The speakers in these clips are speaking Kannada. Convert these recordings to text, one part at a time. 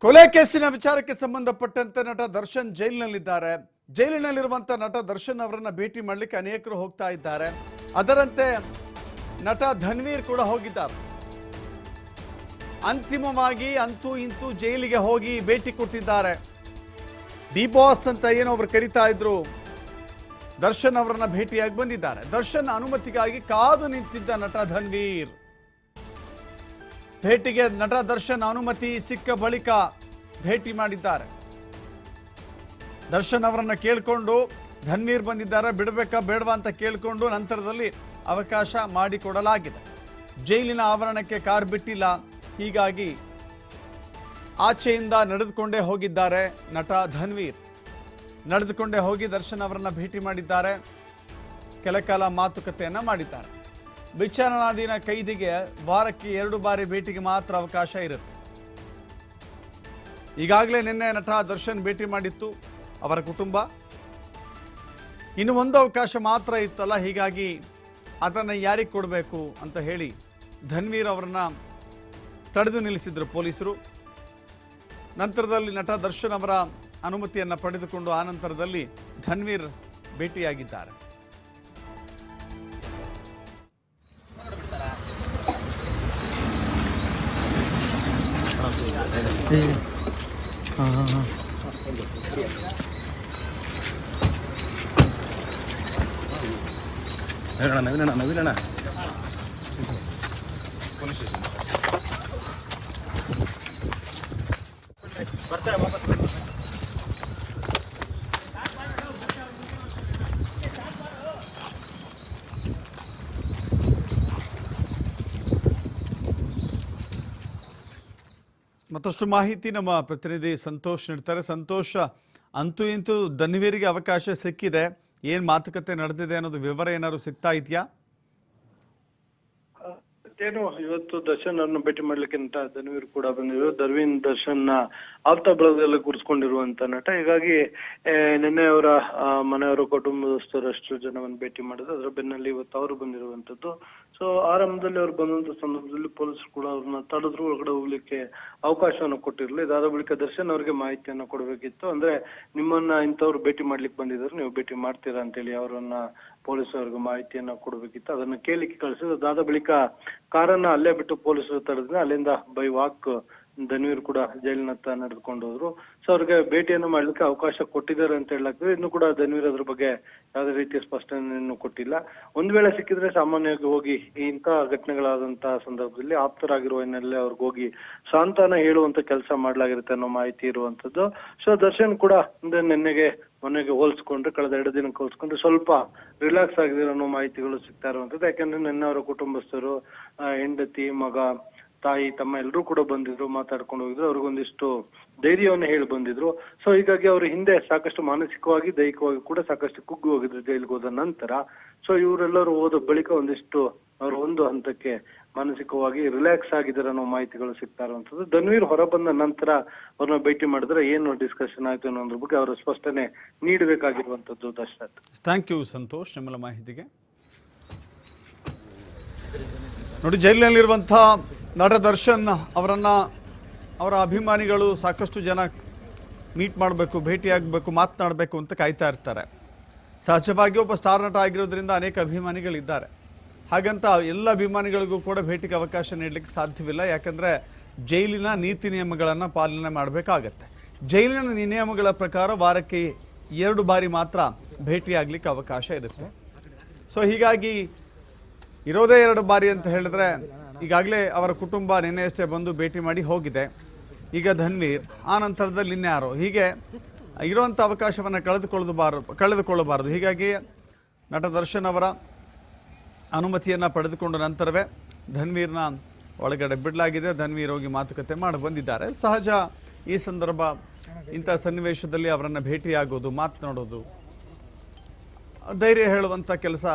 ಕೊಲೆ ಕೇಸಿನ ವಿಚಾರಕ್ಕೆ ಸಂಬಂಧಪಟ್ಟಂತೆ ನಟ ದರ್ಶನ್ ಜೈಲಿನಲ್ಲಿದ್ದಾರೆ. ಜೈಲಿನಲ್ಲಿರುವಂತ ನಟ ದರ್ಶನ್ ಅವರನ್ನ ಭೇಟಿ ಮಾಡಲಿಕ್ಕೆ ಅನೇಕರು ಹೋಗ್ತಾ ಇದ್ದಾರೆ. ಅದರಂತೆ ನಟ ಧನ್ವೀರ್ ಕೂಡ ಹೋಗಿದ್ದಾರೆ. ಅಂತಿಮವಾಗಿ ಅಂತೂ ಇಂತೂ ಜೈಲಿಗೆ ಹೋಗಿ ಭೇಟಿ ಕೊಟ್ಟಿದ್ದಾರೆ. ಡಿ ಬಾಸ್ ಅಂತ ಏನೋ ಅವರು ಕರೀತಾ ಇದ್ರು. ದರ್ಶನ್ ಅವರನ್ನ ಭೇಟಿಯಾಗಿ ಬಂದಿದ್ದಾರೆ. ದರ್ಶನ್ ಅನುಮತಿಗಾಗಿ ಕಾದು ನಿಂತಿದ್ದ ನಟ ಧನ್ವೀರ್ ಭೇಟಿಗೆ ನಟ ದರ್ಶನ್ ಅನುಮತಿ ಸಿಕ್ಕ ಬಳಿಕ ಭೇಟಿ ಮಾಡಿದ್ದಾರೆ. ದರ್ಶನ್ ಅವರನ್ನ ಕೇಳಿಕೊಂಡು ಧನ್ವೀರ್ ಬಂದಿದ್ದಾರೆ. ಬಿಡಬೇಕಾ ಬೇಡವಾ ಅಂತ ಕೇಳಿಕೊಂಡು ನಂತರದಲ್ಲಿ ಅವಕಾಶ ಮಾಡಿಕೊಡಲಾಗಿದೆ. ಜೈಲಿನ ಆವರಣಕ್ಕೆ ಕಾರ್ ಬಿಟ್ಟಿಲ್ಲ. ಹೀಗಾಗಿ ಆಚೆಯಿಂದ ನಡೆದುಕೊಂಡೇ ಹೋಗಿದ್ದಾರೆ ನಟ ಧನ್ವೀರ್. ನಡೆದುಕೊಂಡೇ ಹೋಗಿ ದರ್ಶನ್ ಅವರನ್ನ ಭೇಟಿ ಮಾಡಿದ್ದಾರೆ. ಕೆಲಕಾಲ ಮಾತುಕತೆಯನ್ನ ಮಾಡಿದ್ದಾರೆ. ವಿಚಾರಣಾಧೀನ ಕೈದಿಗೆ ವಾರಕ್ಕೆ 2 ಬಾರಿ ಭೇಟಿಗೆ ಮಾತ್ರ ಅವಕಾಶ ಇರುತ್ತೆ. ಈಗಾಗಲೇ ನಿನ್ನೆ ನಟ ದರ್ಶನ್ ಭೇಟಿ ಮಾಡಿತ್ತು ಅವರ ಕುಟುಂಬ. ಇನ್ನು ಒಂದು ಅವಕಾಶ ಮಾತ್ರ ಇತ್ತಲ್ಲ, ಹೀಗಾಗಿ ಅದನ್ನು ಯಾರಿಗೆ ಕೊಡಬೇಕು ಅಂತ ಹೇಳಿ ಧನ್ವೀರ್ ಅವರನ್ನ ತಡೆದು ನಿಲ್ಲಿಸಿದ್ರು ಪೊಲೀಸರು. ನಂತರದಲ್ಲಿ ನಟ ದರ್ಶನ್ ಅವರ ಅನುಮತಿಯನ್ನು ಪಡೆದುಕೊಂಡು ಆನಂತರದಲ್ಲಿ ಧನ್ವೀರ್ ಭೇಟಿಯಾಗಿದ್ದಾರೆ. ನವೀನಣ್ಣ ಪೊಲೀಸ್ ಸ್ಟೇಷನ್ ಬರ್ತಾರೆ. ಮತ್ತಷ್ಟು ಮಾಹಿತಿ ನಮ್ಮ ಪ್ರತಿನಿಧಿ ಸಂತೋಷ್ ನೀಡ್ತಾರೆ. ಸಂತೋಷ್, ಅಂತೂ ಇಂತೂ ಧನ್ವೀರ್ಗೆ ಅವಕಾಶ ಸಿಕ್ಕಿದೆ. ಏನ್ ಮಾತುಕತೆ ನಡೆದಿದೆ ಅನ್ನೋದು ವಿವರ ಏನಾದ್ರು ಸಿಗ್ತಾ ಇದೆಯಾ? ಏನು ಇವತ್ತು ದರ್ಶನ್ ಅವ್ರನ್ನ ಭೇಟಿ ಮಾಡ್ಲಿಕ್ಕೆ ನಟ ಧನ್ವೀರ್ ಕೂಡ ಬಂದಿದ್ರು. ದರ್ಶನ್ ಆಪ್ತ ಬಳಗದಲ್ಲಿ ಕೂರಿಸ್ಕೊಂಡಿರುವಂತ ನಟ. ಹೀಗಾಗಿ ನಿನ್ನೆ ಅವರ ಮನೆಯವರ ಕುಟುಂಬದಸ್ಥರಷ್ಟು ಜನವನ್ನು ಭೇಟಿ ಮಾಡಿದ್ರು. ಅದರ ಬೆನ್ನಲ್ಲಿ ಇವತ್ತು ಅವರು ಬಂದಿರುವಂತದ್ದು. ಸೊ ಆರಂಭದಲ್ಲಿ ಅವ್ರು ಬಂದಂತ ಸಂದರ್ಭದಲ್ಲಿ ಪೊಲೀಸರು ಕೂಡ ಅವ್ರನ್ನ ತಡೆದ್ರು, ಒಳಗಡೆ ಹೋಗ್ಲಿಕ್ಕೆ ಅವಕಾಶವನ್ನು ಕೊಟ್ಟಿರ್ಲಿಲ್ಲ. ಇದಾದ ಬಳಿಕ ದರ್ಶನ್ ಅವ್ರಿಗೆ ಮಾಹಿತಿಯನ್ನ ಕೊಡಬೇಕಿತ್ತು. ಅಂದ್ರೆ ನಿಮ್ಮನ್ನ ಇಂಥವ್ರು ಭೇಟಿ ಮಾಡ್ಲಿಕ್ಕೆ ಬಂದಿದ್ರು, ನೀವು ಭೇಟಿ ಮಾಡ್ತೀರಾ ಅಂತೇಳಿ ಅವರನ್ನ ಪೊಲೀಸರಿಗೆ ಮಾಹಿತಿಯನ್ನ ಕೊಡಬೇಕಿತ್ತು. ಅದನ್ನ ಕೇಳಿಕ್ಕೆ ಕಳಿಸಿದ್ರು. ಅದಾದ ಬಳಿಕ ಕಾರನ್ನ ಅಲ್ಲೇ ಬಿಟ್ಟು ಪೊಲೀಸರು ತಡೆದ್ರೆ ಅಲ್ಲಿಂದ ಬೈ ವಾಕ್ ಧನ್ವೀರ್ ಕೂಡ ಜೈಲಿನತ್ತ ನಡೆದುಕೊಂಡು ಹೋದ್ರು. ಸೊ ಅವ್ರಿಗೆ ಭೇಟಿಯನ್ನು ಮಾಡ್ಲಿಕ್ಕೆ ಅವಕಾಶ ಕೊಟ್ಟಿದ್ದಾರೆ ಅಂತ ಹೇಳಲಾಗ್ತದೆ. ಇನ್ನು ಕೂಡ ಧನ್ವೀರ್ ಅದ್ರ ಬಗ್ಗೆ ಯಾವುದೇ ರೀತಿಯ ಸ್ಪಷ್ಟನೆಯನ್ನು ಕೊಟ್ಟಿಲ್ಲ. ಒಂದ್ ವೇಳೆ ಸಿಕ್ಕಿದ್ರೆ ಸಾಮಾನ್ಯವಾಗಿ ಹೋಗಿ ಇಂತಹ ಘಟನೆಗಳಾದಂತಹ ಸಂದರ್ಭದಲ್ಲಿ ಆಪ್ತರಾಗಿರುವ ಹಿನ್ನೆಲೆ ಅವ್ರಿಗೆ ಹೋಗಿ ಸಾಂತ್ವನ ಹೇಳುವಂತ ಕೆಲಸ ಮಾಡ್ಲಾಗಿರುತ್ತೆ ಅನ್ನೋ ಮಾಹಿತಿ ಇರುವಂತದ್ದು. ಸೊ ದರ್ಶನ್ ಕೂಡ ಅಂದ್ರೆ ಮೊನ್ನೆಗೆ ಹೋಲಿಸ್ಕೊಂಡ್ರೆ ಕಳೆದ 2 ದಿನಕ್ಕೆ ಹೋಲಿಸ್ಕೊಂಡ್ರೆ ಸ್ವಲ್ಪ ರಿಲ್ಯಾಕ್ಸ್ ಆಗಿರೋ ಅನ್ನೋ ಮಾಹಿತಿಗಳು ಸಿಗ್ತಾ ಇರುವಂತದ್ದು. ಯಾಕಂದ್ರೆ ನಿನ್ನೆ ಅವರ ಕುಟುಂಬಸ್ಥರು, ಹೆಂಡತಿ, ಮಗ, ತಾಯಿ, ತಮ್ಮ ಎಲ್ಲರೂ ಕೂಡ ಬಂದಿದ್ರು, ಮಾತಾಡ್ಕೊಂಡು ಹೋಗಿದ್ರು. ಅವ್ರಿಗೊಂದಿಷ್ಟು ಧೈರ್ಯವನ್ನು ಹೇಳಿ ಬಂದಿದ್ರು. ಸೊ ಹೀಗಾಗಿ ಅವರು ಹಿಂದೆ ಸಾಕಷ್ಟು ಮಾನಸಿಕವಾಗಿ, ದೈಹಿಕವಾಗಿ ಕೂಡ ಸಾಕಷ್ಟು ಕುಗ್ಗಿ ಹೋಗಿದ್ರು ಜೈಲಿಗೆ ಹೋದ ನಂತರ. ಸೊ ಇವರೆಲ್ಲರೂ ಹೋದ ಬಳಿಕ ಒಂದಿಷ್ಟು ಅವರು ಒಂದು ಹಂತಕ್ಕೆ ಮಾನಸಿಕವಾಗಿ ರಿಲ್ಯಾಕ್ಸ್ ಆಗಿದ್ದಾರೆ ಅನ್ನೋ ಮಾಹಿತಿಗಳು ಸಿಗ್ತಾ ಇರುವಂತದ್ದು. ಧನ್ವೀರ್ ಹೊರ ಬಂದ ನಂತರ ಅವ್ರನ್ನ ಭೇಟಿ ಮಾಡಿದ್ರೆ ಏನು ಡಿಸ್ಕಷನ್ ಆಯ್ತು ಅನ್ನೋದ್ರ ಬಗ್ಗೆ ಅವರ ಸ್ಪಷ್ಟನೆ ನೀಡಬೇಕಾಗಿರುವಂತದ್ದು. ದಶರಥ್, ಥ್ಯಾಂಕ್ ಯು ಸಂತೋಷ್ ನಿಮ್ಮಲ್ಲ ಮಾಹಿತಿಗೆ. ನೋಡಿ, ಜೈಲಿನಲ್ಲಿರುವಂಥ ನಟ ದರ್ಶನ್ ಅವರನ್ನ ಅವರ ಅಭಿಮಾನಿಗಳು ಸಾಕಷ್ಟು ಜನ ಮೀಟ್ ಮಾಡಬೇಕು, ಭೇಟಿಯಾಗಬೇಕು, ಮಾತನಾಡಬೇಕು ಅಂತ ಕಾಯ್ತಾ ಇರ್ತಾರೆ. ಸಹಜವಾಗಿ ಒಬ್ಬ ಸ್ಟಾರ್ ನಟ ಆಗಿರೋದ್ರಿಂದ ಅನೇಕ ಅಭಿಮಾನಿಗಳಿದ್ದಾರೆ. ಹಾಗಂತ ಎಲ್ಲ ಅಭಿಮಾನಿಗಳಿಗೂ ಕೂಡ ಭೇಟಿಗೆ ಅವಕಾಶ ನೀಡಲಿಕ್ಕೆ ಸಾಧ್ಯವಿಲ್ಲ. ಯಾಕಂದರೆ ಜೈಲಿನ ನೀತಿ ನಿಯಮಗಳನ್ನು ಪಾಲನೆ ಮಾಡಬೇಕಾಗತ್ತೆ. ಜೈಲಿನ ನಿಯಮಗಳ ಪ್ರಕಾರ ವಾರಕ್ಕೆ 2 ಬಾರಿ ಮಾತ್ರ ಭೇಟಿಯಾಗಲಿಕ್ಕೆ ಅವಕಾಶ ಇರುತ್ತೆ. ಸೊ ಹೀಗಾಗಿ ಇರೋದೇ 2 ಬಾರಿ ಅಂತ ಹೇಳಿದ್ರೆ, ಈಗಾಗಲೇ ಅವರ ಕುಟುಂಬ ನಿನ್ನೆಯಷ್ಟೇ ಬಂದು ಭೇಟಿ ಮಾಡಿ ಹೋಗಿದೆ. ಈಗ ಧನ್ವೀರ್, ಆ ನಂತರದಲ್ಲಿ ಇನ್ಯಾರೋ, ಹೀಗೆ ಇರುವಂಥ ಅವಕಾಶವನ್ನು ಕಳೆದುಕೊಳ್ಳಬಾರದು. ಹೀಗಾಗಿ ನಟ ದರ್ಶನ್ ಅವರ ಅನುಮತಿಯನ್ನು ಪಡೆದುಕೊಂಡ ನಂತರವೇ ಧನ್ವೀರ್ನ ಒಳಗಡೆ ಬಿಡಲಾಗಿದೆ. ಧನ್ವೀರ್ ಹೋಗಿ ಮಾತುಕತೆ ಮಾಡಿ ಬಂದಿದ್ದಾರೆ. ಸಹಜ ಈ ಸಂದರ್ಭ, ಇಂಥ ಸನ್ನಿವೇಶದಲ್ಲಿ ಅವರನ್ನು ಭೇಟಿಯಾಗೋದು, ಮಾತನಾಡೋದು, ಧೈರ್ಯ ಹೇಳುವಂಥ ಕೆಲಸ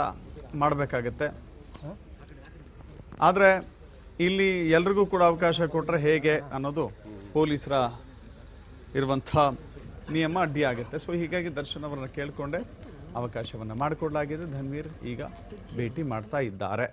ಮಾಡಬೇಕಾಗತ್ತೆ. ಆದರೆ ಇಲ್ಲಿ ಎಲ್ರಿಗೂ ಕೂಡ ಅವಕಾಶ ಕೊಟ್ಟರೆ ಹೇಗೆ ಅನ್ನೋದು ಪೊಲೀಸರ ಇರುವಂಥ ನಿಯಮ ಅಡ್ಡಿ ಆಗುತ್ತೆ. ಸೊ ಹೀಗಾಗಿ ದರ್ಶನ್ ಅವರನ್ನು ಕೇಳಿಕೊಂಡೆ ಅವಕಾಶವನ್ನು ಮಾಡಿಕೊಡಲಾಗಿದೆ. ಧನ್ವೀರ್ ಈಗ ಭೇಟಿ ಮಾಡ್ತಾ ಇದ್ದಾರೆ.